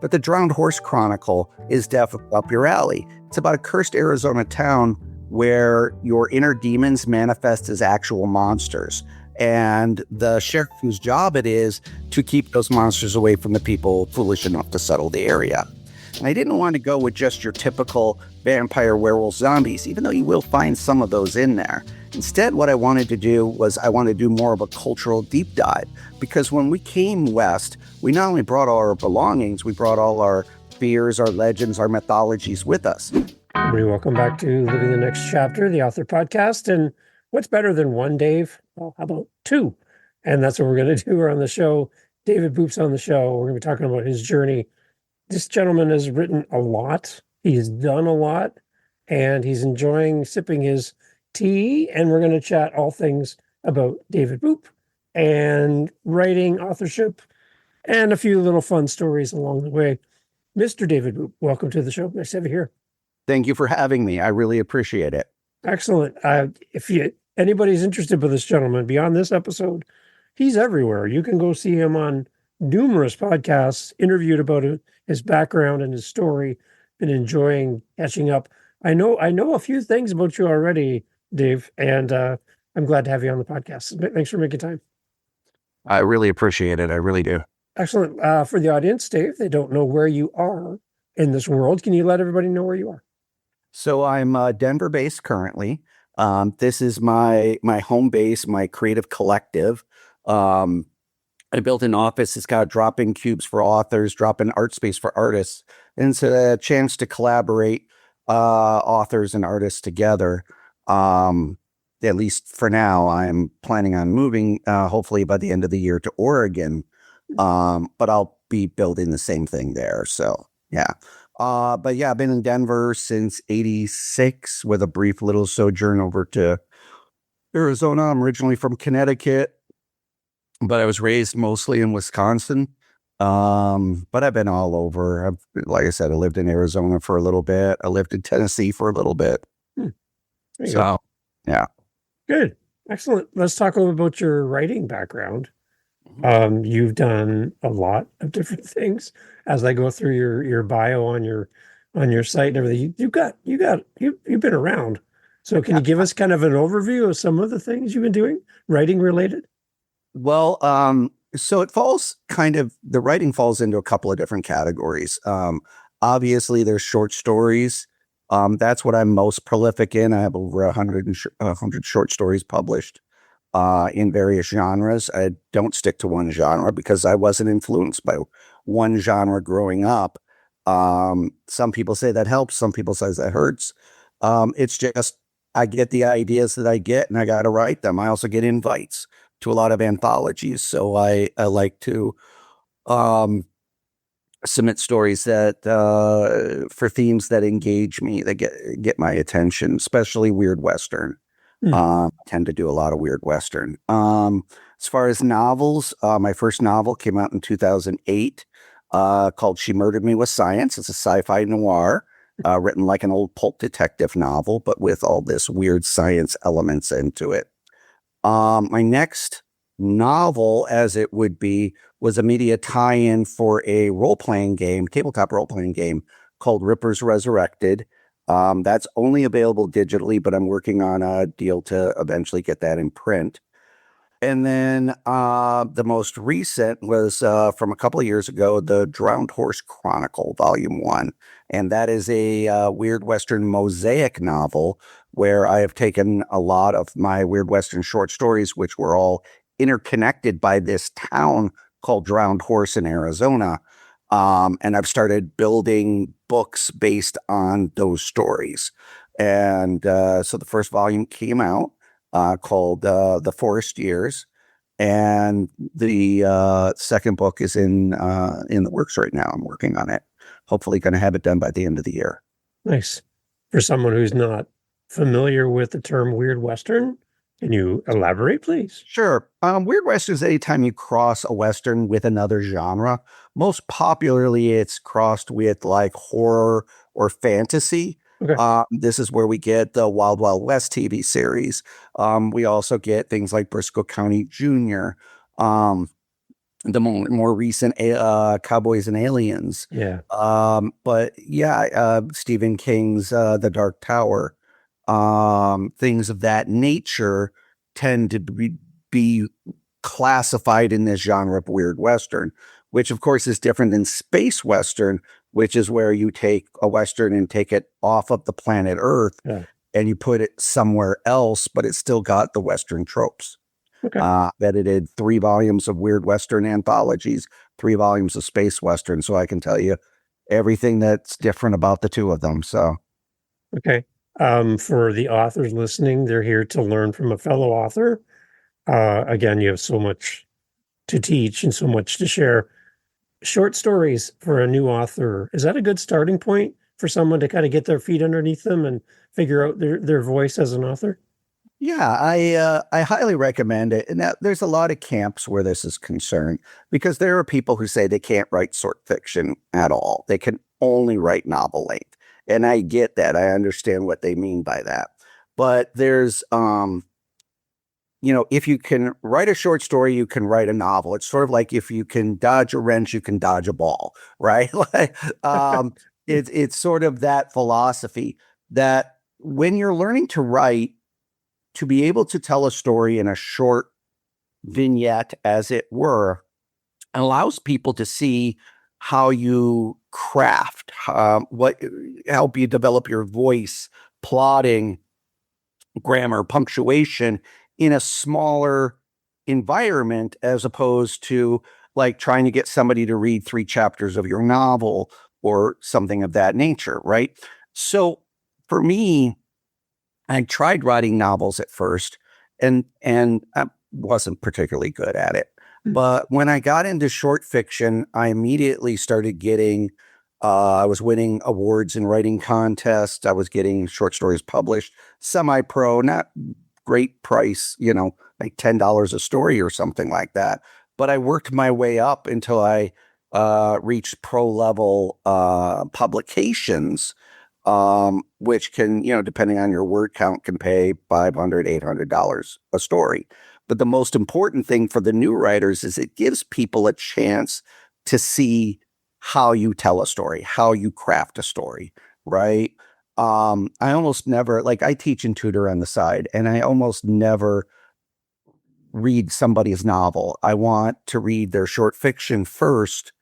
but the Drowned Horse Chronicle is definitely up your alley. It's about a cursed Arizona town where your inner demons manifest as actual monsters. And the sheriff whose job it is to keep those monsters away from the people foolish enough to settle the area. And I didn't want to go with just your typical vampire, werewolf, zombies, even though you will find some of those in there. Instead, what I wanted to do was I wanted to do more of a cultural deep dive, because when we came west, we not only brought all our belongings, we brought all our fears, our legends, our mythologies with us. Everybody, welcome back to Living the Next Chapter, the author podcast. And what's better than one, Dave? Well, how about two? And that's what we're going to do. We're on the show. David Boop's on the show. We're going to be talking about his journey. This gentleman has written a lot. He's done a lot, and he's enjoying sipping his tea. And we're going to chat all things about David Boop and writing, authorship, and a few little fun stories along the way. Mr. David Boop, welcome to the show. Nice to have you here. Thank you for having me. I really appreciate it. Excellent. If anybody's interested in this gentleman beyond this episode, he's everywhere. You can go see him on numerous podcasts, interviewed about his background and his story. Been enjoying catching up. I know a few things about you already, Dave, and I'm glad to have you on the podcast. Thanks for making time. I really appreciate it. I really do. Excellent. For the audience, Dave, they don't know where you are in this world. Can you let everybody know where you are? So I'm Denver-based currently. This is my home base, my creative collective. I built an office. It's got drop-in cubes for authors, drop-in art space for artists. And it's a chance to collaborate authors and artists together. At least for now, I'm planning on moving, hopefully by the end of the year, to Oregon. But I'll be building the same thing there. So, yeah. But yeah, I've been in Denver since '86 with a brief little sojourn over to Arizona. I'm originally from Connecticut, but I was raised mostly in Wisconsin. But I've been all over. Like I said, I lived in Arizona for a little bit. I lived in Tennessee for a little bit. So, yeah. Good. Excellent. Let's talk a little about your writing background. You've done a lot of different things. As I go through your bio on your site and everything, you've been around. So can you give us kind of an overview of some of the things you've been doing, writing related? Well, so the writing falls into a couple of different categories. Obviously there's short stories. That's what I'm most prolific in. I have over 100 short stories published. In various genres. I don't stick to one genre because I wasn't influenced by one genre growing up. Some people say that helps. Some people say that hurts. It's just, I get the ideas that I get and I got to write them. I also get invites to a lot of anthologies. So I like to submit stories that for themes that engage me, that get my attention, especially weird Western. I tend to do a lot of weird Western. As far as novels, my first novel came out in 2008 called She Murdered Me with Science. It's a sci-fi noir written like an old pulp detective novel, but with all this weird science elements into it. My next novel, as it would be, was a media tie-in for a role-playing game, tabletop role-playing game called Rippers Resurrected. That's only available digitally, but I'm working on a deal to eventually get that in print. And then the most recent was from a couple of years ago, the Drowned Horse Chronicle, Volume 1. And that is a Weird Western mosaic novel where I have taken a lot of my Weird Western short stories, which were all interconnected by this town called Drowned Horse in Arizona. And I've started building books based on those stories. And so the first volume came out called The Forest Years. And the second book is in the works right now. I'm working on it. Hopefully going to have it done by the end of the year. Nice. For someone who's not familiar with the term Weird Western, can you elaborate, please? Sure. Weird Western is anytime you cross a Western with another genre. Most popularly, it's crossed with like horror or fantasy. Okay. This is where we get the Wild Wild West TV series. We also get things like Briscoe County Jr. the more recent Cowboys and Aliens. Yeah. But yeah, Stephen King's The Dark Tower, things of that nature tend to be classified in this genre of weird Western, which of course is different than space Western, which is where you take a Western and take it off of the planet Earth and you put it somewhere else, but it's still got the Western tropes. Okay. Edited 3 volumes of weird Western anthologies, 3 volumes of space Western. So I can tell you everything that's different about the two of them. So, okay. For the authors listening, they're here to learn from a fellow author. Again, you have so much to teach and so much to share. Short stories for a new author, is that a good starting point for someone to kind of get their feet underneath them and figure out their voice as an author? yeah, I highly recommend it. And there's a lot of camps where this is concerned, because there are people who say they can't write short fiction at all. They can only write novel length. And I get that. I understand what they mean by that. But there's, if you can write a short story, you can write a novel. It's sort of like if you can dodge a wrench, you can dodge a ball, right? It's sort of that philosophy that when you're learning to write, to be able to tell a story in a short vignette, as it were, allows people to see how you craft, help you develop your voice, plotting, grammar, punctuation in a smaller environment, as opposed to like trying to get somebody to read 3 chapters of your novel or something of that nature, right? So for me, I tried writing novels at first, and I wasn't particularly good at it. But when I got into short fiction, I immediately started getting, I was winning awards in writing contests. I was getting short stories published, semi-pro, not great price, like $10 a story or something like that. But I worked my way up until I reached pro level publications, which can, depending on your word count, can pay $500, $800 a story. But the most important thing for the new writers is it gives people a chance to see how you tell a story, how you craft a story, right? I almost never, like, I teach and tutor on the side, and I almost never read somebody's novel. I want to read their short fiction first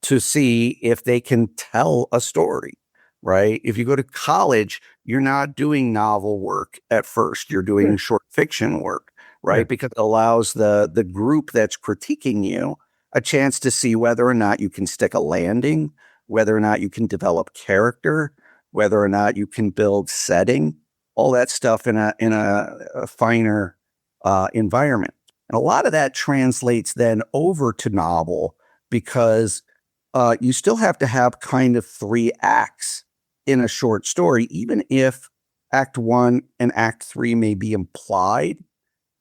to see if they can tell a story, right? If you go to college, you're not doing novel work at first. You're doing short fiction work, right? Because it allows the group that's critiquing you a chance to see whether or not you can stick a landing, whether or not you can develop character, whether or not you can build setting, all that stuff in a finer environment. And a lot of that translates then over to novel, because you still have to have kind of 3 acts in a short story, even if Act 1 and Act 3 may be implied,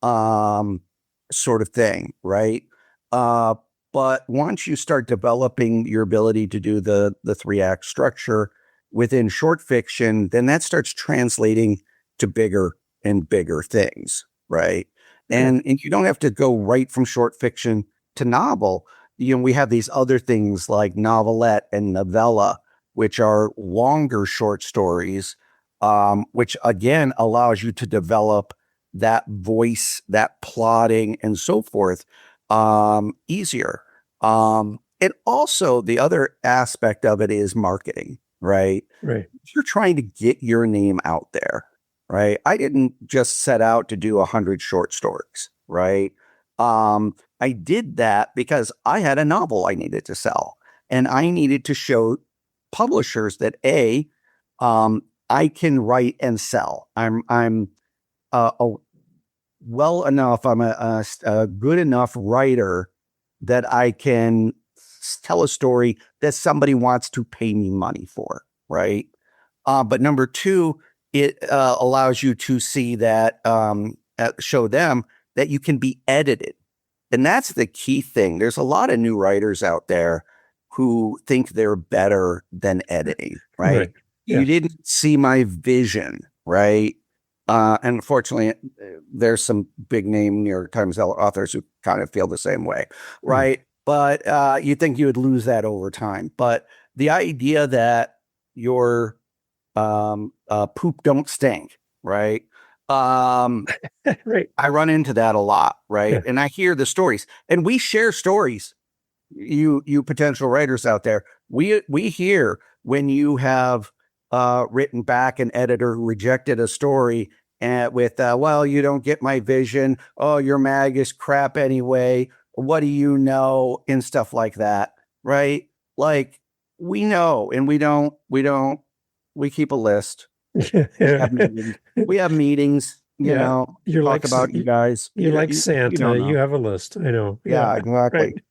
sort of thing, right? But once you start developing your ability to do the 3-act structure within short fiction, then that starts translating to bigger and bigger things, right? And you don't have to go right from short fiction to novel. We have these other things like novelette and novella, which are longer short stories, which again allows you to develop that voice, that plotting, and so forth, easier. And also the other aspect of it is marketing, right? Right. If you're trying to get your name out there, right? I didn't just set out to do 100 short stories, right? I did that because I had a novel I needed to sell, and I needed to show publishers that I can write and sell. I'm well enough. I'm a good enough writer that I can tell a story that somebody wants to pay me money for, right? But number 2, it allows you to see that, show them that you can be edited. And that's the key thing. There's a lot of new writers out there who think they're better than editing, right? Yeah. You didn't see my vision, right? And unfortunately, there's some big name New York Times authors who kind of feel the same way, right? but you think you would lose that over time. But the idea that your poop don't stink, right? Right. I run into that a lot, right? Yeah. And I hear the stories, and we share stories. You potential writers out there, we hear when you have written back an editor who rejected a story and with well, you don't get my vision. Oh, your mag is crap anyway. What do you know? And stuff like that, right? Like we know, and we don't. We keep a list. We Yeah. have meetings. We have meetings. Yeah. You're Talk like about you guys. you're like You don't Santa. You know. have a list. I know. Yeah. Yeah, Right. exactly.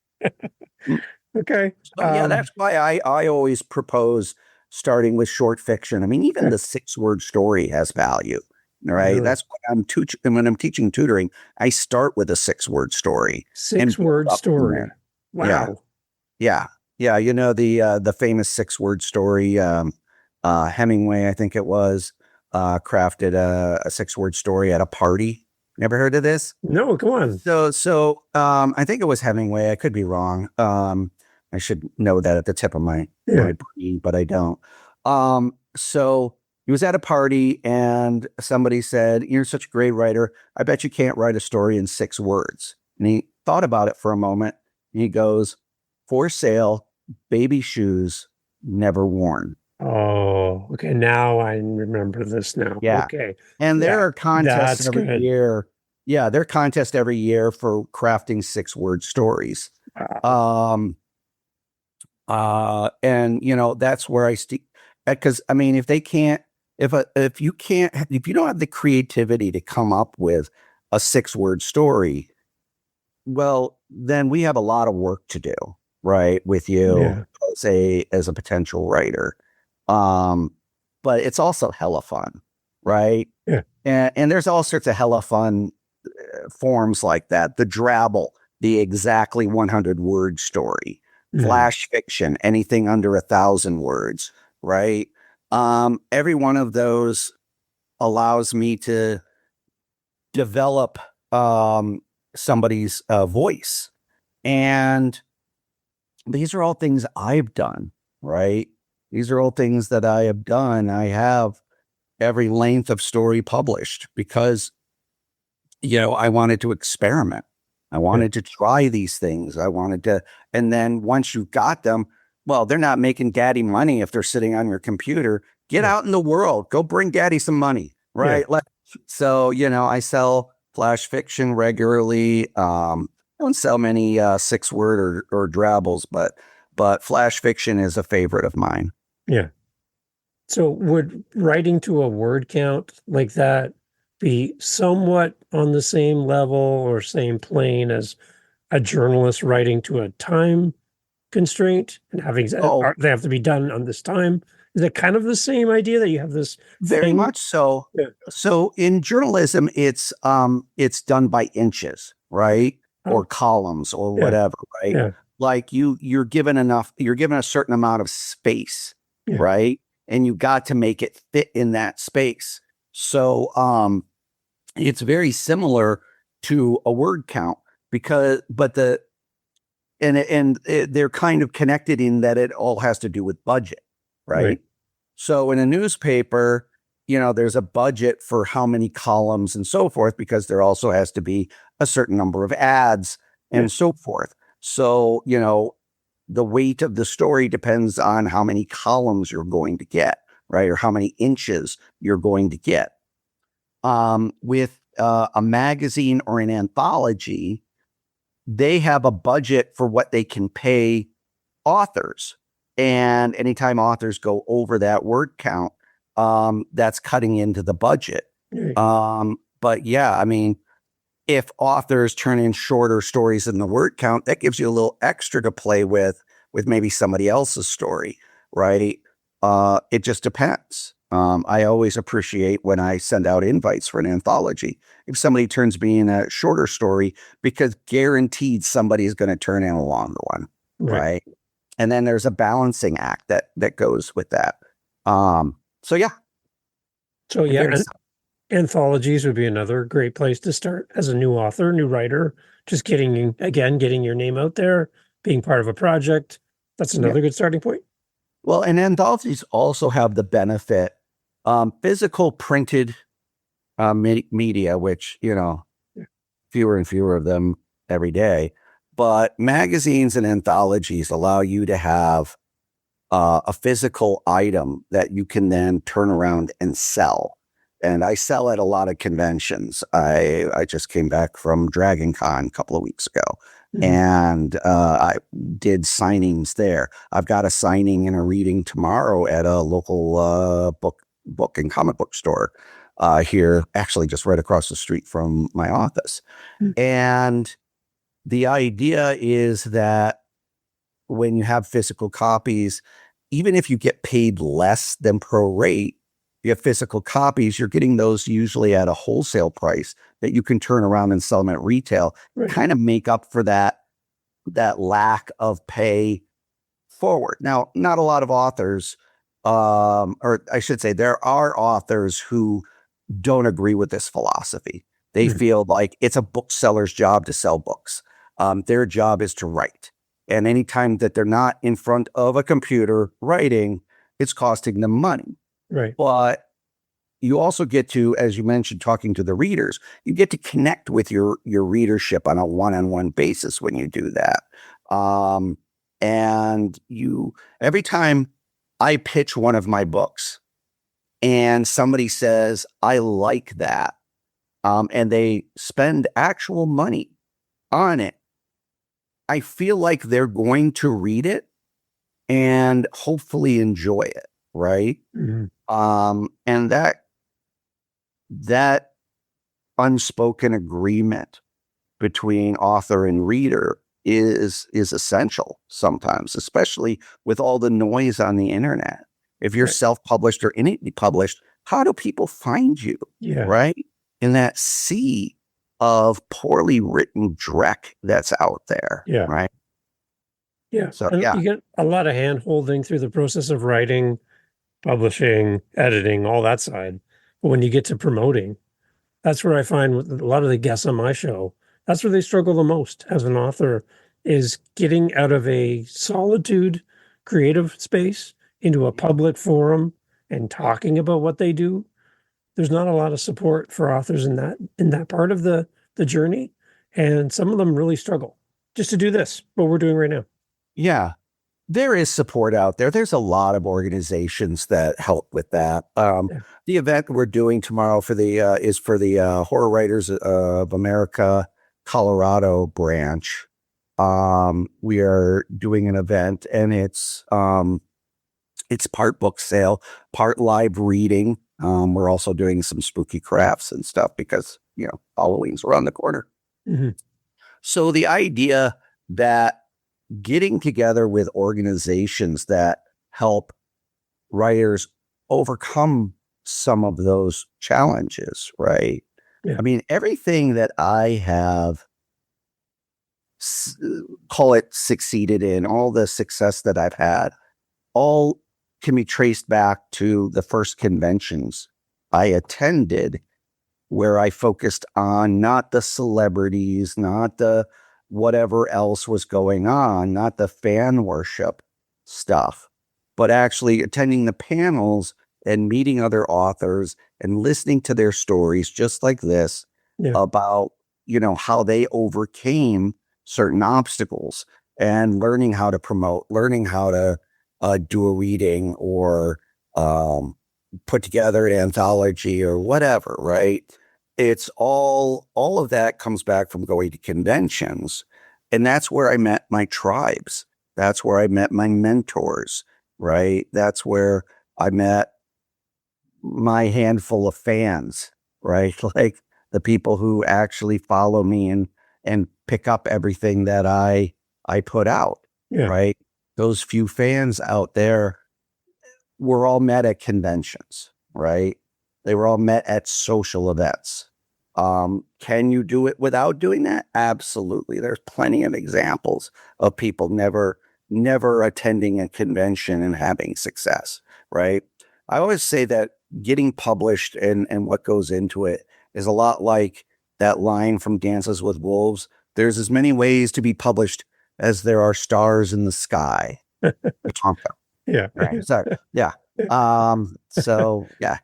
Okay. So yeah, that's why I always propose starting with short fiction. I mean, even the 6-word story has value. All right. Really? That's when I'm teaching tutoring, I start with a 6-word story and build 6-word up from story. there. Yeah. Wow. Yeah. Yeah. You know, the famous 6-word story, Hemingway, I think it was, crafted a 6-word story at a party. Never heard of this? No, come on. So I think it was Hemingway. I could be wrong. I should know that at the tip of my Yeah. brain, but I don't. So he was at a party and somebody said, "You're such a great writer. I bet you can't write a story in 6 words." And he thought about it for a moment. And he goes, "For sale, baby shoes, never worn." Oh, okay. Now I remember this now. Yeah. Okay. And there Yeah. are contests That's every good. year. Yeah, there are contests every year for crafting 6-word stories. Wow. And that's where I stick, because I mean, if they can't, if you can't, if you don't have the creativity to come up with a 6-word story, well, then we have a lot of work to do, right, with you Yeah. as a potential writer. Um, but it's also hella fun, right? Yeah. And there's all sorts of hella fun forms like that. The drabble, the exactly 100-word story, Mm. flash fiction, anything under 1,000 words, right? Every one of those allows me to develop somebody's voice. And these are all things I've done, right? These are all things that I have done. I have every length of story published because I wanted to experiment. I Yeah. wanted to try these things. And then once you got them, well, they're not making daddy money if they're sitting on your computer. Get Yeah. out in the world, go bring daddy some money, Yeah. right? So, I sell flash fiction regularly. I don't sell many 6-word or drabbles, but flash fiction is a favorite of mine. Yeah. So would writing to a word count like that be somewhat on the same level or same plane as a journalist writing to a time constraint and Oh, they have to be done on this time? Is it kind of the same idea that you have this very thing? much so. Yeah. So in journalism, it's done by inches, right? Or Oh, columns or yeah. whatever, right? Yeah. Like you're given a certain amount of space, Yeah. right? And you got to make it fit in that space. So it's very similar to a word count they're kind of connected in that it all has to do with budget, Right. right? So in a newspaper, there's a budget for how many columns and so forth, because there also has to be a certain number of ads Yeah. and so forth. So, the weight of the story depends on how many columns you're going to get, right? Or how many inches you're going to get. With a magazine or an anthology, they have a budget for what they can pay authors. And anytime authors go over that word count, that's cutting into the budget. Right. But yeah, I mean, if authors turn in shorter stories than the word count, that gives you a little extra to play with maybe somebody else's story, right? It just depends. I always appreciate when I send out invites for an anthology. If somebody turns me in a shorter story, because guaranteed somebody is going to turn in a longer one, Right. right? And then there's a balancing act that goes with that. So yeah, So yeah, very anthologies would be another great place to start as a new author, new writer, just getting your name out there being part of a project. That's another good starting point. Well, and anthologies also have the benefit, physical printed media, which, fewer and fewer of them every day. But magazines and anthologies allow you to have a physical item that you can then turn around and sell. And I sell at a lot of conventions. I just came back from Dragon Con a couple of weeks ago, and I did signings there. I've got a signing and a reading tomorrow at a local book and comic book store here, actually just right across the street from my office. And the idea is that when you have physical copies, even if you get paid less than pro rate, you have physical copies, you're getting those usually at a wholesale price that you can turn around and sell them at retail, kind of make up for that lack of pay forward. Now, not a lot of authors, or I should say there are authors who don't agree with this philosophy. They feel like it's a bookseller's job to sell books. Their job is to write. And anytime that they're not in front of a computer writing, it's costing them money. Right. But you also get to, as you mentioned, talking to the readers, you get to connect with your readership on a one-on-one basis when you do that. And every time I pitch one of my books and somebody says, I like that, and they spend actual money on it, I feel like they're going to read it and hopefully enjoy it, right? And that unspoken agreement between author and reader is essential sometimes, especially with all the noise on the internet. If you're self-published or indie published, how do people find you? Right? In that sea of poorly written dreck that's out there. Right. So you get a lot of hand holding through the process of writing, publishing, editing, all that side. But when you get to promoting, that's where I find with a lot of the guests on my show, that's where they struggle the most as an author, is getting out of a solitude creative space into a public forum and talking about what they do. There's not a lot of support for authors in that part of the journey. And some of them really struggle just to do this, what we're doing right now. Yeah, there is support out there. There's a lot of organizations that help with that. The event we're doing tomorrow is for the Horror Writers of America, Colorado branch. We are doing an event, and it's part book sale, part live reading. We're also doing some spooky crafts and stuff because, Halloween's around the corner. So the idea that getting together with organizations that help writers overcome some of those challenges, right? I mean, everything that I have, call it succeeded in, all the success that I've had, all can be traced back to the first conventions I attended, where I focused on not the celebrities, not the whatever else was going on, not the fan worship stuff, but actually attending the panels and meeting other authors and listening to their stories, just like this, about, how they overcame certain obstacles, and learning how to promote, learning how to do a reading or put together an anthology or whatever, right? It's all of that comes back from going to conventions. And that's where I met my tribes. That's where I met my mentors, right? That's where I met my handful of fans, right? Like the people who actually follow me and pick up everything that I put out, right? Those few fans out there were all met at conventions, right? They were all met at social events. Can you do it without doing that? Absolutely. There's plenty of examples of people never attending a convention and having success, right? I always say that getting published and what goes into it is a lot like that line from Dances with Wolves. There's as many ways to be published as there are stars in the sky. Tonka, Yeah. right? So, yeah. So yeah.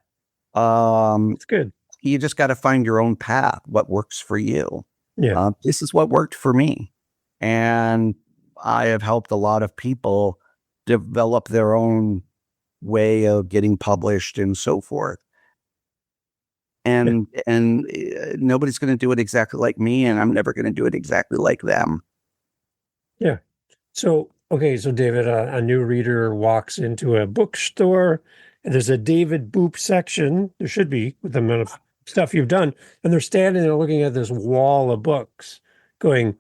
It's good. You just got to find your own path, what works for you. Yeah. This is what worked for me. And I have helped a lot of people develop their own way of getting published and so forth. And nobody's going to do it exactly like me, and I'm never going to do it exactly like them. Yeah. So, okay, so David, a new reader walks into a bookstore, and there's a David Boop section. There should be, with the amount of stuff you've done, and they're standing there looking at this wall of books, going,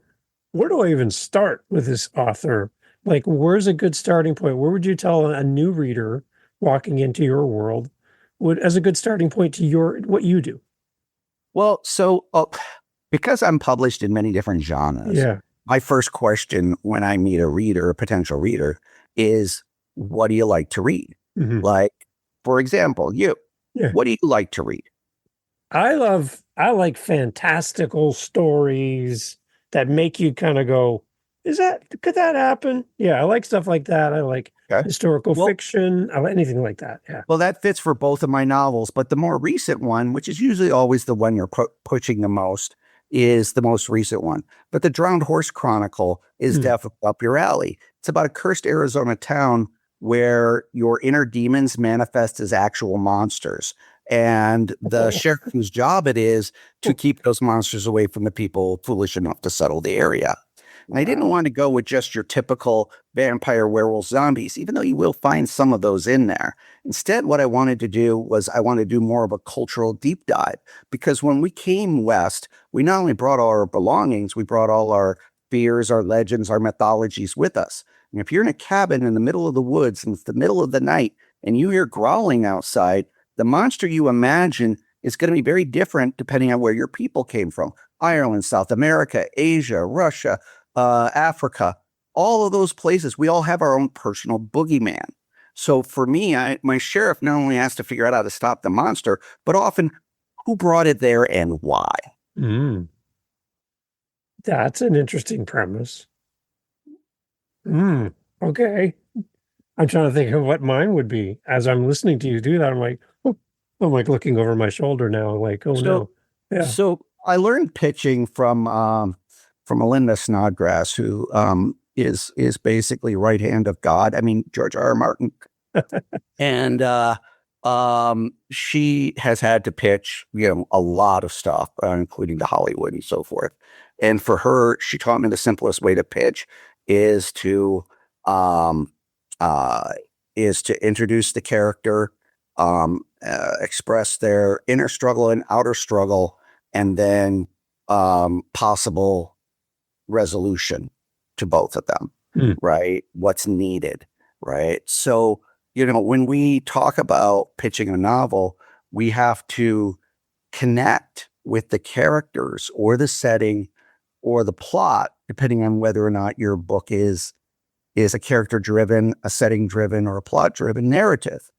"Where do I even start with this author? Like, where's a good starting point? Where would you tell a new reader walking into your world as a good starting point to what you do?" Well, so because I'm published in many different genres, Yeah. my first question when I meet a reader, a potential reader, is, what do you like to read? Mm-hmm. Like, for example, what do you like to read? I like fantastical stories that make you kind of go, could that happen? Yeah, I like stuff like that. I like historical fiction. I like anything like that. Yeah. Well, that fits for both of my novels, but the more recent one, which is usually always the one you're pushing the most, is the most recent one. But the Drowned Horse Chronicle is definitely up your alley. It's about a cursed Arizona town where your inner demons manifest as actual monsters. And the sheriff whose job it is to keep those monsters away from the people foolish enough to settle the area. And I didn't want to go with just your typical vampire, werewolf, zombies, even though you will find some of those in there. Instead, what I wanted to do was I wanted to do more of a cultural deep dive, because when we came west, we not only brought all our belongings, we brought all our fears, our legends, our mythologies with us. And if you're in a cabin in the middle of the woods and it's the middle of the night and you hear growling outside, the monster you imagine is going to be very different depending on where your people came from. Ireland, South America, Asia, Russia, Africa, all of those places, we all have our own personal boogeyman. So for me, my sheriff not only has to figure out how to stop the monster, but often who brought it there and why. That's an interesting premise. Okay. I'm trying to think of what mine would be. As I'm listening to you do that, I'm like looking over my shoulder now, like, oh no. Yeah. So I learned pitching from Melinda Snodgrass, who is basically right hand of God. I mean, George R.R. Martin. And she has had to pitch, a lot of stuff, including to Hollywood and so forth. And for her, she taught me the simplest way to pitch is to introduce the character, express their inner struggle and outer struggle, and then possible resolution to both of them, right? What's needed, right? So, when we talk about pitching a novel, we have to connect with the characters or the setting or the plot, depending on whether or not your book is a character-driven, a setting-driven, or a plot-driven narrative.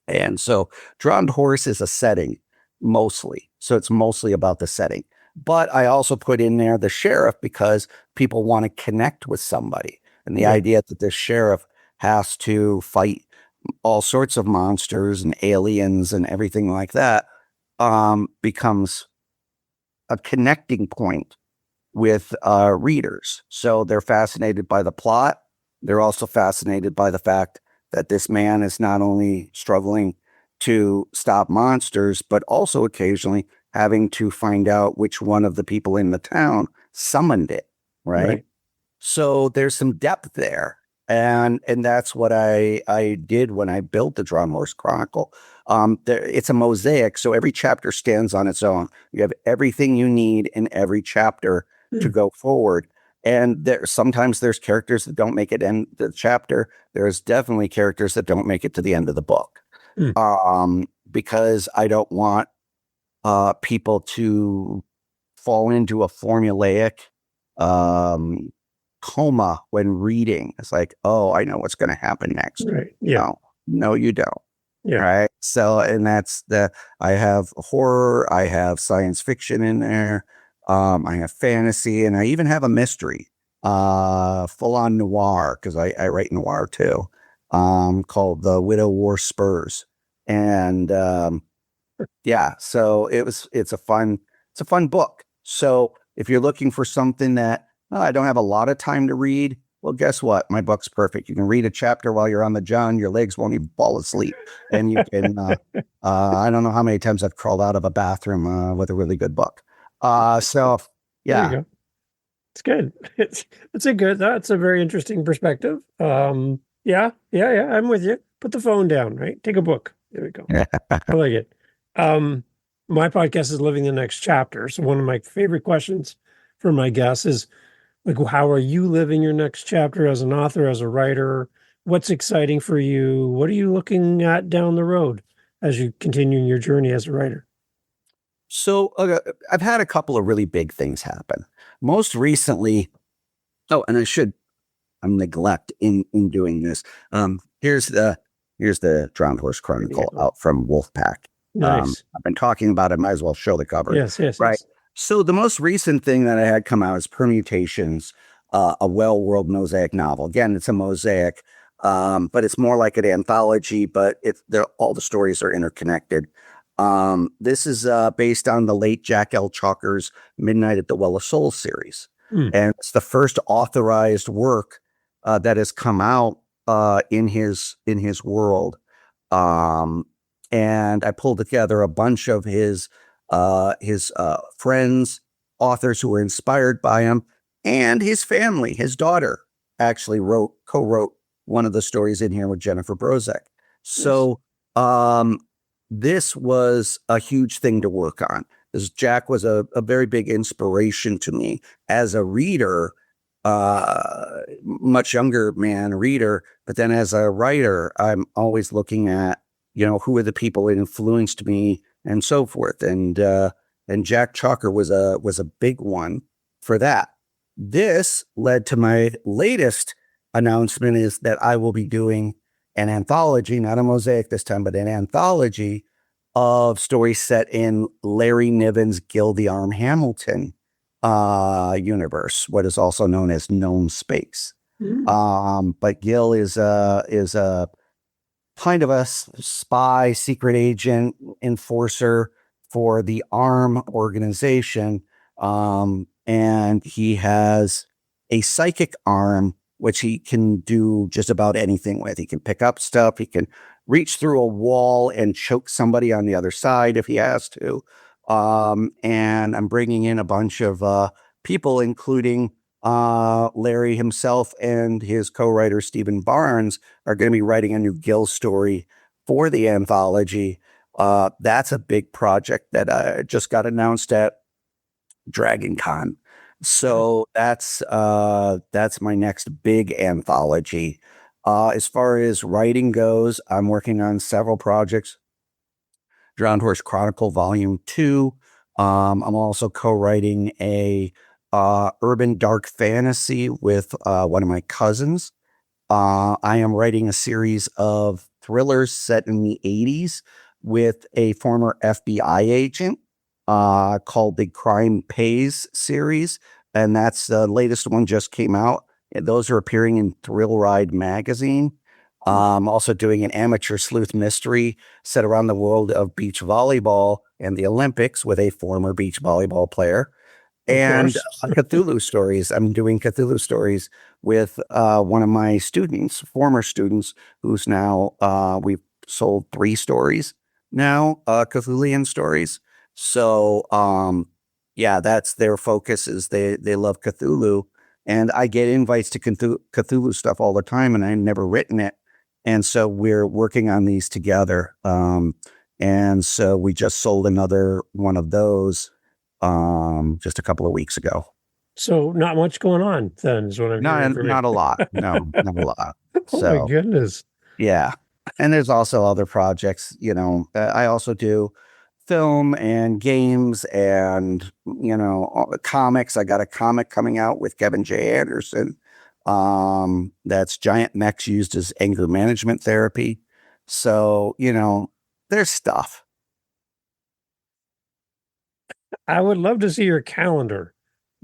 And so Drowned Horse is a setting, mostly. So it's mostly about the setting. But I also put in there the sheriff because people want to connect with somebody. And the idea that the sheriff has to fight all sorts of monsters and aliens and everything like that becomes a connecting point with readers. So they're fascinated by the plot. They're also fascinated by the fact that this man is not only struggling to stop monsters, but also occasionally having to find out which one of the people in the town summoned it, right? So there's some depth there. And that's what I did when I built the Drowned Horse Chronicle. It's a mosaic, so every chapter stands on its own. You have everything you need in every chapter to go forward. And sometimes there's characters that don't make it in the chapter. There's definitely characters that don't make it to the end of the book. Because I don't want people to fall into a formulaic coma when reading. It's like, oh, I know what's going to happen next. Right. Yeah. No, you don't. Yeah. Right. So, and that's I have horror, I have science fiction in there. I have fantasy, and I even have a mystery full on noir, because I write noir too, called The Widow Wore Spurs. And yeah, so it's a fun book. So if you're looking for something that I don't have a lot of time to read, well, guess what? My book's perfect. You can read a chapter while you're on the john. Your legs won't even fall asleep, and you can. I don't know how many times I've crawled out of a bathroom with a really good book. So There you yeah, go. It's good. That's a very interesting perspective. Yeah, I'm with you. Put the phone down, right? Take a book. There we go. I like it. Um, my podcast is Living the Next Chapter. So one of my favorite questions for my guests is like, how are you living your next chapter as an author, as a writer? What's exciting for you? What are you looking at down the road as you continue your journey as a writer? So I've had a couple of really big things happen. Most recently, oh, and I'm neglect in doing this. Here's the Drowned Horse Chronicle out from Wolfpack. Nice. I've been talking about it. Might as well show the cover. Right. Yes. So the most recent thing that I had come out is Permutations, a well world mosaic novel. Again, it's a mosaic, but it's more like an anthology. But all the stories are interconnected. This is based on the late Jack L. Chalker's Midnight at the Well of Souls series. And it's the first authorized work that has come out in his world. And I pulled together a bunch of his friends, authors who were inspired by him, and his family. His daughter actually co-wrote one of the stories in here with Jennifer Brozek. So this was a huge thing to work on. Because Jack was a very big inspiration to me as a reader, much younger man reader. But then as a writer, I'm always looking at, who are the people that influenced me and so forth. And Jack Chalker was a big one for that. This led to my latest announcement is that I will be doing an anthology, not a mosaic this time, but an anthology of stories set in Larry Niven's Gil the Arm Hamilton universe, what is also known as known space. But Gil is a kind of a spy, secret agent, enforcer for the ARM organization. And he has a psychic arm, which he can do just about anything with. He can pick up stuff. He can reach through a wall and choke somebody on the other side if he has to. And I'm bringing in a bunch of people, including Larry himself and his co-writer, Stephen Barnes, are going to be writing a new Gil story for the anthology. That's a big project that just got announced at Dragon Con. So that's my next big anthology. As far as writing goes, I'm working on several projects. Drowned Horse Chronicle Volume 2. I'm also co-writing a urban dark fantasy with one of my cousins. I am writing a series of thrillers set in the 80s with a former FBI agent called the Crime Pays series. And that's the latest one just came out. Those are appearing in Thrill Ride magazine. Also doing an amateur sleuth mystery set around the world of beach volleyball and the Olympics with a former beach volleyball player. And Cthulhu stories. I'm doing Cthulhu stories with one of my students, former students, who's now, we've sold 3 stories now, Cthulhian stories. So, yeah, that's their focus is they love Cthulhu. And I get invites to Cthulhu stuff all the time, and I've never written it. And so we're working on these together. And so we just sold another one of those just a couple of weeks ago. So not much going on then is what I'm hearing from you. Not a lot. No, not a lot. Oh my goodness. Yeah. And there's also other projects, I also do film and games and, comics. I got a comic coming out with Kevin J. Anderson. That's giant mechs used as anger management therapy. So, there's stuff. I would love to see your calendar.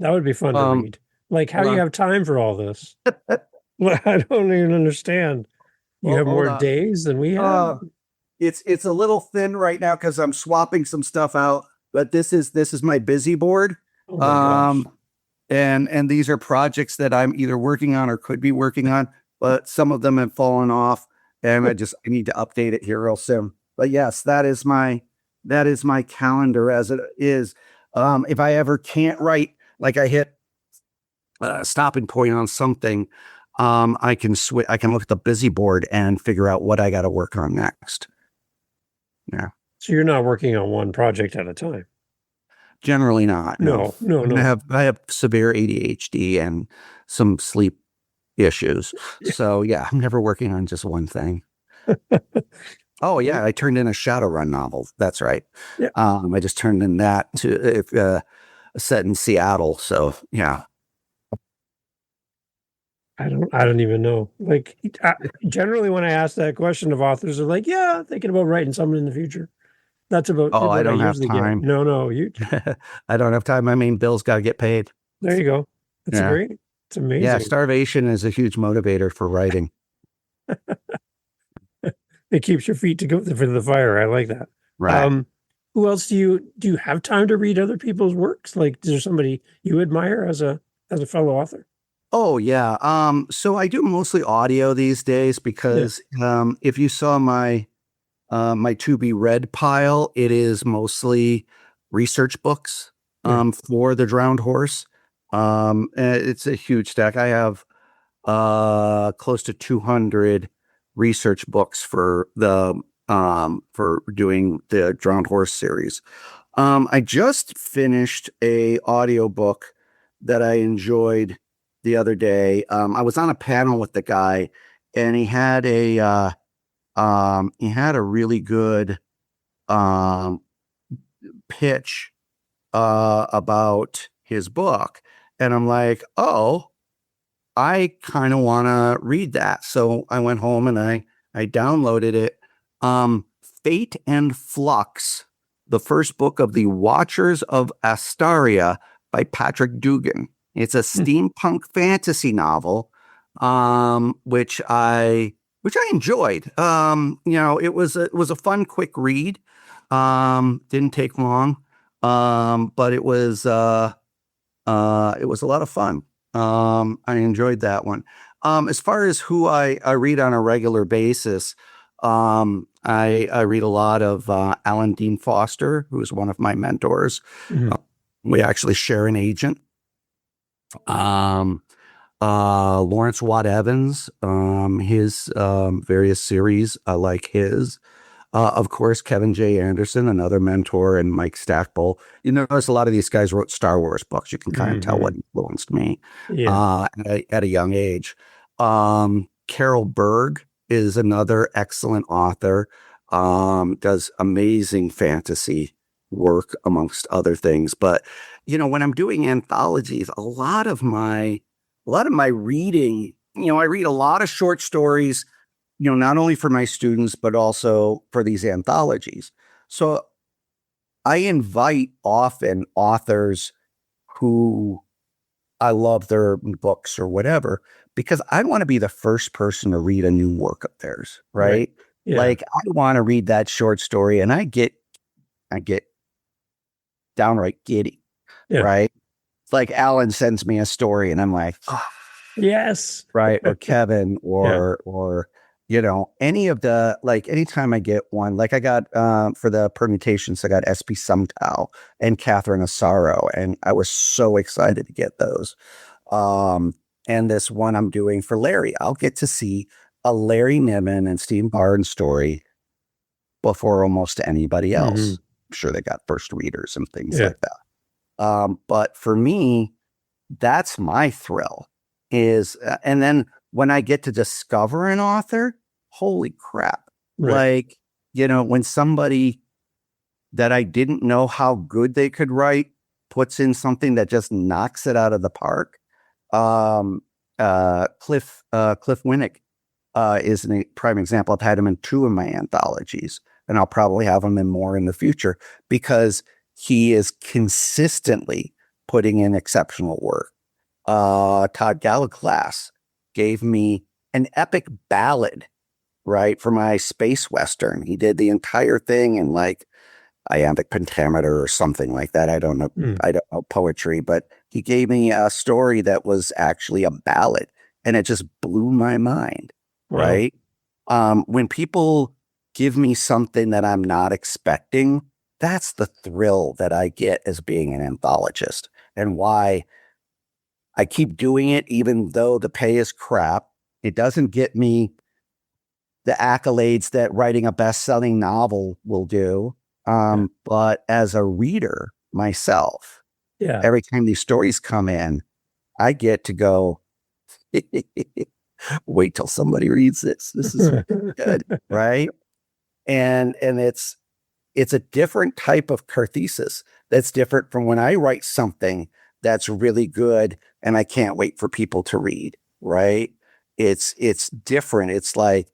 That would be fun to read. Like, how Hold do you on. have time for all this? I don't even understand. You Well, have hold more on. days than we have? Uh, it's a little thin right now because I'm swapping some stuff out. But this is my busy board. Oh my gosh. And these are projects that I'm either working on or could be working on, but some of them have fallen off, and I need to update it here real soon. But yes, that is my calendar as it is. If I ever can't write, like I hit a stopping point on something, I can switch. I can look at the busy board and figure out what I got to work on next. Yeah, So you're not working on one project at a time? generally not. No, I No. have severe ADHD and some sleep issues. So yeah, I'm never working on just one thing. Oh yeah, I turned in a Shadowrun novel. That's right. Yeah. I just turned in that to set in Seattle. So yeah. I don't even know. Like, generally when I ask that question of authors, they're like, yeah, thinking about writing something in the future. That's about Oh, I what I don't have usually get. time. No, you, I don't have time. I mean, bills got to get paid. there you go. That's Yeah. great. It's Yeah. amazing. Starvation is a huge motivator for writing. It keeps your feet to go for the fire. I like that. Right. Who else do you have time to read other people's works? Like, is there somebody you admire as a fellow author? Oh yeah. So I do mostly audio these days because if you saw my to be read pile, it is mostly research books for the Drowned Horse. It's a huge stack. I have close to 200 research books for doing the Drowned Horse series. I just finished a audiobook that I enjoyed the other day. I was on a panel with the guy, and he had a really good pitch about his book, and I'm like, oh, I kind of want to read that. So I went home and I downloaded it. Fate and Flux, the first book of the Watchers of Astaria by Patrick Dugan. It's a steampunk fantasy novel, which I enjoyed. It was a fun, quick read. Didn't take long, but it was a lot of fun. I enjoyed that one. As far as who I read on a regular basis, I read a lot of Alan Dean Foster, who is one of my mentors. We actually share an agent. Lawrence Watt Evans, his various series, I like his. Of course, Kevin J. Anderson, another mentor, and Mike Stackpole. You notice a lot of these guys wrote Star Wars books. You can kind of tell what influenced me at a young age. Carol Berg is another excellent author, does amazing fantasy work amongst other things. But, when I'm doing anthologies, a lot of my reading, I read a lot of short stories, not only for my students, but also for these anthologies. So I invite often authors who I love their books or whatever, because I want to be the first person to read a new work of theirs, right? Yeah. Like I want to read that short story and I get downright giddy, right? It's like Alan sends me a story and I'm like, oh, yes, right. Or Kevin or any of the, like, anytime I get one, like I got, for the permutations, I got SP Sumtow and Catherine Asaro, and I was so excited to get those. And this one I'm doing for Larry, I'll get to see a Larry Niven and Steve Barnes story before almost anybody else. I'm sure they got first readers and things like that. But for me, that's my thrill is, and then when I get to discover an author, holy crap. Like, when somebody that I didn't know how good they could write puts in something that just knocks it out of the park. Cliff Winnick is a prime example. I've had him in 2 of my anthologies, and I'll probably have him in more in the future because he is consistently putting in exceptional work. Todd Gallagher gave me an epic ballad, right, for my space western. He did the entire thing in like iambic pentameter or something like that. I don't know. I don't know poetry, but he gave me a story that was actually a ballad, and it just blew my mind. Wow. Right? When people give me something that I'm not expecting, that's the thrill that I get as being an anthologist, and why I keep doing it, even though the pay is crap. It doesn't get me the accolades that writing a best-selling novel will do. But as a reader myself, every time these stories come in, I get to go, wait till somebody reads this. This is good, right? And it's a different type of catharsis that's different from when I write something that's really good and I can't wait for people to read, right? It's different. It's like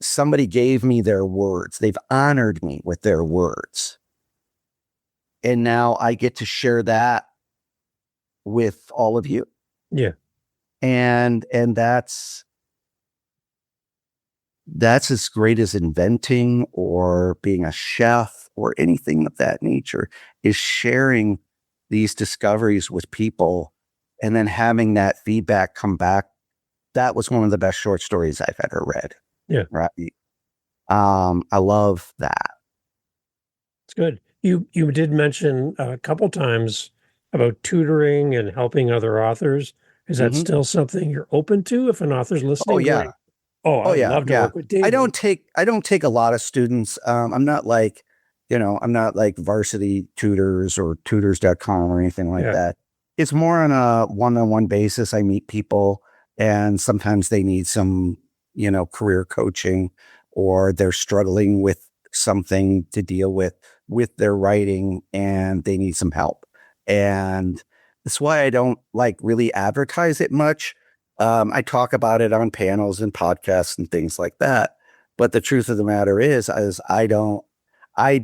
somebody gave me their words. They've honored me with their words. And now I get to share that with all of you. Yeah. And that's as great as inventing or being a chef or anything of that nature, is sharing these discoveries with people and then having that feedback come back. That was one of the best short stories I've ever read. Yeah. Right. I love that. It's good. You did mention a couple times about tutoring and helping other authors. Is that still something you're open to if an author's listening? Oh, yeah. Going, I'd love to work with David. I don't take a lot of students. I'm not like, I'm not like varsity tutors or tutors.com or anything like that. It's more on a one-on-one basis. I meet people and sometimes they need some, career coaching, or they're struggling with something to deal with their writing and they need some help. And that's why I don't like really advertise it much. I talk about it on panels and podcasts and things like that. But the truth of the matter is I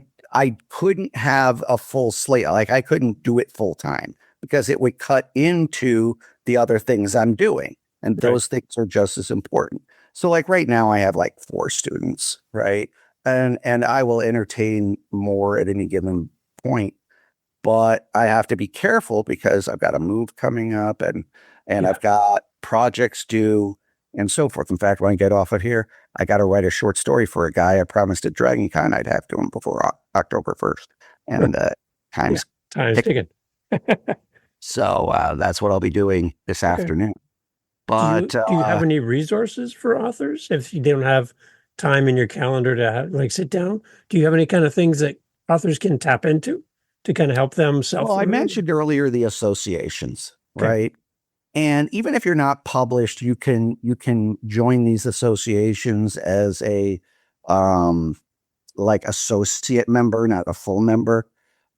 couldn't have a full slate. Like I couldn't do it full time because it would cut into the other things I'm doing. And those things are just as important. So like right now I have like 4 students, right? And I will entertain more at any given point, but I have to be careful because I've got a move coming up and I've got projects due and so forth. In fact, when I get off of here, I got to write a short story for a guy I promised at Dragon Con I'd have to him before October 1st. And time's ticking. So that's what I'll be doing this afternoon. But do you have any resources for authors if they don't have time in your calendar to sit down? Do you have any kind of things that authors can tap into to kind of help them self? Well, I mentioned earlier the associations, right? And even if you're not published, you can join these associations as a like associate member, not a full member,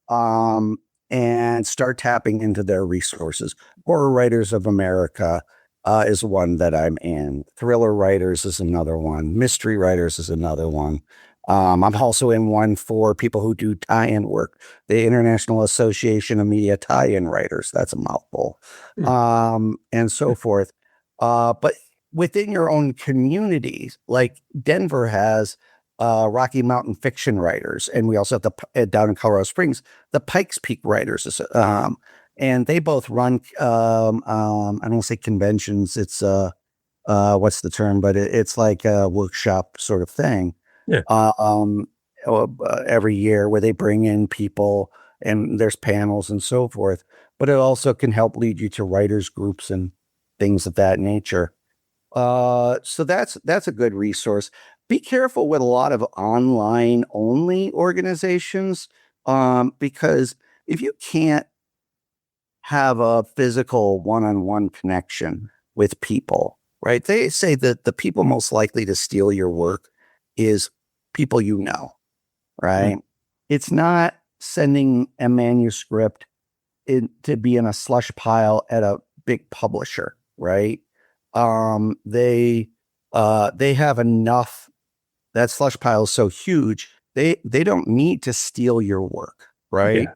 and start tapping into their resources. Horror Writers of America is one that I'm in. Thriller Writers is another one. Mystery Writers is another one. I'm also in one for people who do tie-in work, the International Association of Media Tie-in Writers. That's a mouthful. And so forth. But within your own communities, like Denver has Rocky Mountain Fiction Writers, and we also have down in Colorado Springs, the Pikes Peak Writers, and they both run, I don't say conventions, it's, what's the term, but it's like a workshop sort of thing. Every year where they bring in people and there's panels and so forth, but it also can help lead you to writers groups and things of that nature. So that's a good resource. Be careful with a lot of online only organizations, because if you can't have a physical one-on-one connection with people, right? They say that the people most likely to steal your work is people you know, right? It's not sending a manuscript to be in a slush pile at a big publisher, right? They have enough. That slush pile is so huge, they don't need to steal your work, right?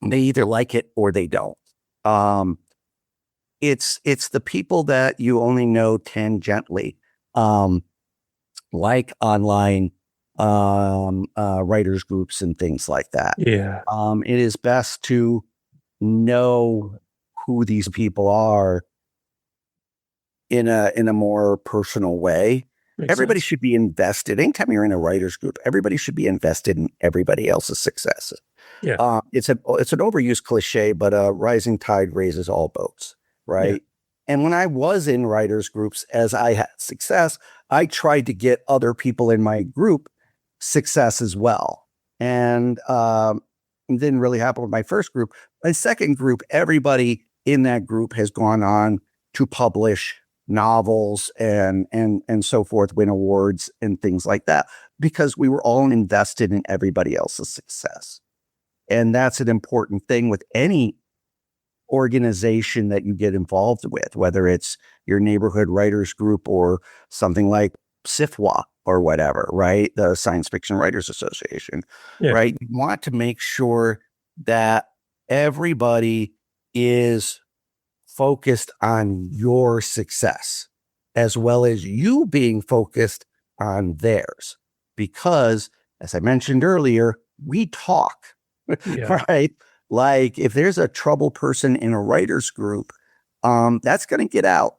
They either like it or they don't. Um, it's the people that you only know tangentially, like online writers groups and things like that. Yeah. It is best to know who these people are in a more personal way. Makes Everybody sense. should be invested. Anytime you're in a writers group, everybody should be invested in everybody else's success. Yeah. It's an overused cliche, but a rising tide raises all boats, right? And when I was in writers groups, as I had success, I tried to get other people in my group success as well. And it didn't really happen with my first group. My second group, everybody in that group has gone on to publish novels and so forth, win awards and things like that, because we were all invested in everybody else's success. And that's an important thing with any organization that you get involved with, whether it's your neighborhood writers group or something like SIFWA or whatever, right? The Science Fiction Writers Association, right? You want to make sure that everybody is focused on your success as well as you being focused on theirs. Because, as I mentioned earlier, we talk, right? Like if there's a trouble person in a writer's group, that's going to get out,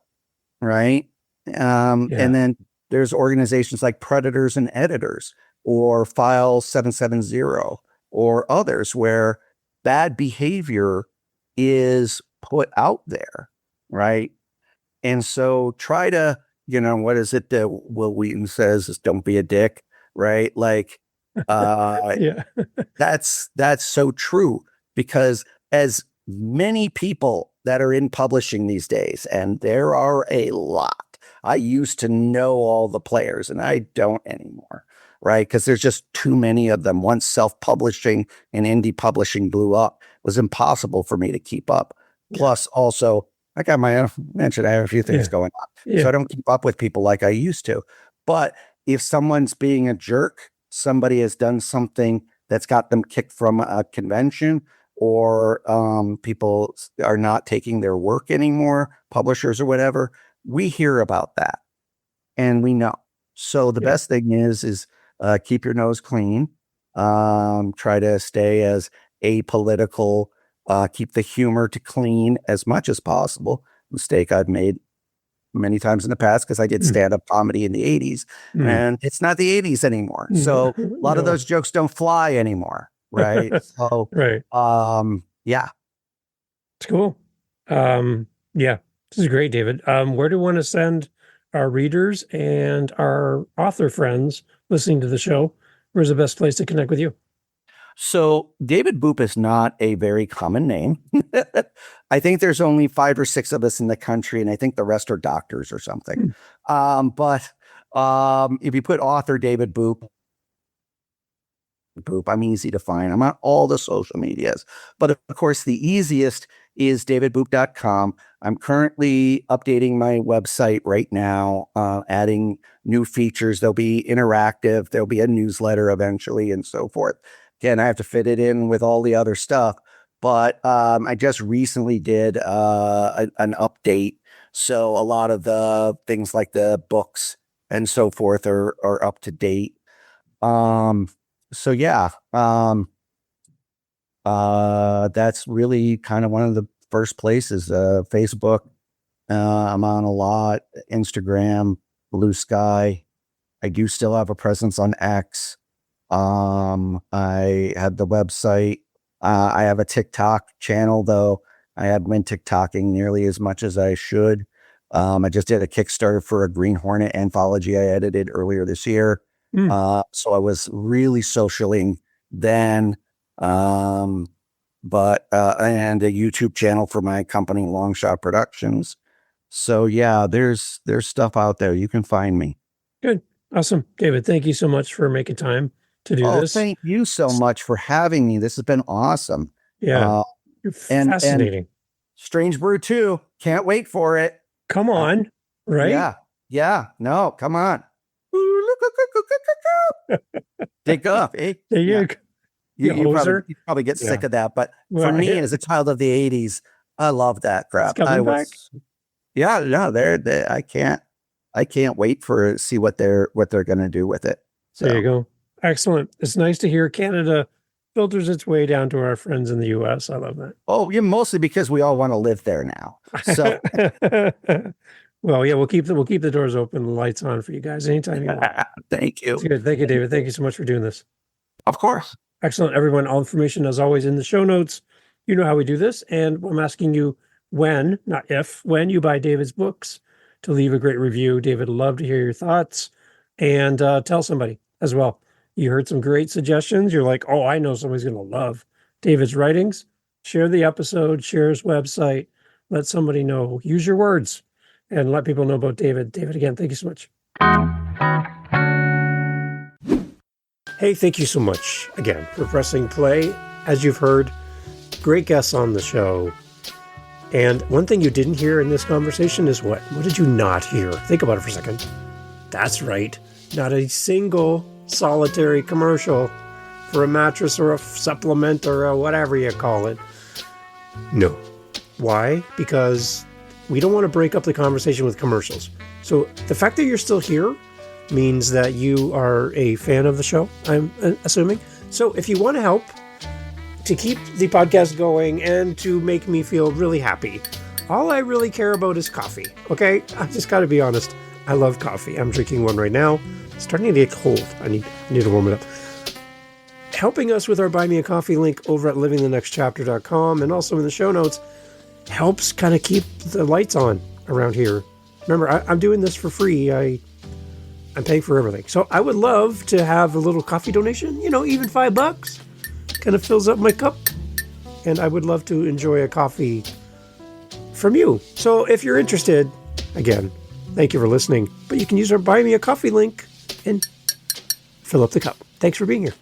right? And then there's organizations like Predators and Editors or File 770 or others where bad behavior is put out there, right? And so try to, what is it that Will Wheaton says is don't be a dick, right? Like, that's so true, because as many people that are in publishing these days, and there are a lot, I used to know all the players and I don't anymore, right? Because there's just too many of them. Once self-publishing and indie publishing blew up, it was impossible for me to keep up. Plus, also, like I mentioned, I have a few things going on. So I don't keep up with people like I used to. But if someone's being a jerk, somebody has done something that's got them kicked from a convention, or people are not taking their work anymore, publishers or whatever, we hear about that and we know. So the best thing is keep your nose clean. Try to stay as apolitical. Keep the humor to clean as much as possible. Mistake I've made many times in the past, because I did stand-up comedy in the 80s and it's not the 80s anymore. So a lot of those jokes don't fly anymore. Right. So, yeah. It's cool. This is great, David. Where do we want to send our readers and our author friends listening to the show? Where's the best place to connect with you? So David Boop is not a very common name. I think there's only 5 or 6 of us in the country, and I think the rest are doctors or something. But if you put author David Boop, I'm easy to find. I'm on all the social medias. But of course, the easiest is davidboop.com. I'm currently updating my website right now, adding new features. There'll be interactive, there'll be a newsletter eventually, and so forth. Again, I have to fit it in with all the other stuff. But I just recently did an update. So a lot of the things like the books and so forth are up to date. So yeah, that's really kind of one of the first places. Facebook, I'm on a lot. Instagram, Blue Sky. I do still have a presence on X. I have the website. I have a TikTok channel, though I haven't been TikToking nearly as much as I should. I just did a Kickstarter for a Green Hornet anthology I edited earlier this year. So I was really socialing then, and a YouTube channel for my company, Longshot Productions. So yeah, there's stuff out there. You can find me. Good. Awesome. David, thank you so much for making time to do this. Thank you so much for having me. This has been awesome. Yeah. You're fascinating. And Strange Brew 2. Can't wait for it. Come on. Right? Yeah. No, come on. Dig up, eh? There you go. You probably get sick of that. But for me, as a child of the 80s, I love that crap. Back? I can't wait to see what they're going to do with it. So. There you go. Excellent. It's nice to hear Canada filters its way down to our friends in the US. I love that. Oh, yeah, mostly because we all want to live there now. So well, yeah, we'll keep the doors open, the lights on for you guys anytime you want. Thank you. That's good. Thank you, David. Thank you so much for doing this. Of course. Excellent, everyone. All information, as always, in the show notes. You know how we do this, and I'm asking you when, not if, when you buy David's books, to leave a great review. David would love to hear your thoughts, and tell somebody as well. You heard some great suggestions. You're like, oh, I know somebody's going to love David's writings. Share the episode, share his website, let somebody know. Use your words and let people know about David. David, again, thank you so much. Hey, thank you so much again for pressing play. As you've heard, great guests on the show. And one thing you didn't hear in this conversation is what? What did you not hear? Think about it for a second. That's right. Not a single solitary commercial for a mattress or a supplement or a whatever you call it. No. Why? Because we don't want to break up the conversation with commercials. So the fact that you're still here means that you are a fan of the show, I'm assuming. So if you want to help to keep the podcast going and to make me feel really happy, all I really care about is coffee, okay? I just got to be honest. I love coffee. I'm drinking one right now. It's starting to get cold. I need to warm it up. Helping us with our Buy Me a Coffee link over at livingthenextchapter.com and also in the show notes helps kind of keep the lights on around here. Remember, I'm doing this for free. I'm paying for everything. So I would love to have a little coffee donation, even $5 kind of fills up my cup. And I would love to enjoy a coffee from you. So if you're interested, again, thank you for listening. But you can use our Buy Me a Coffee link and fill up the cup. Thanks for being here.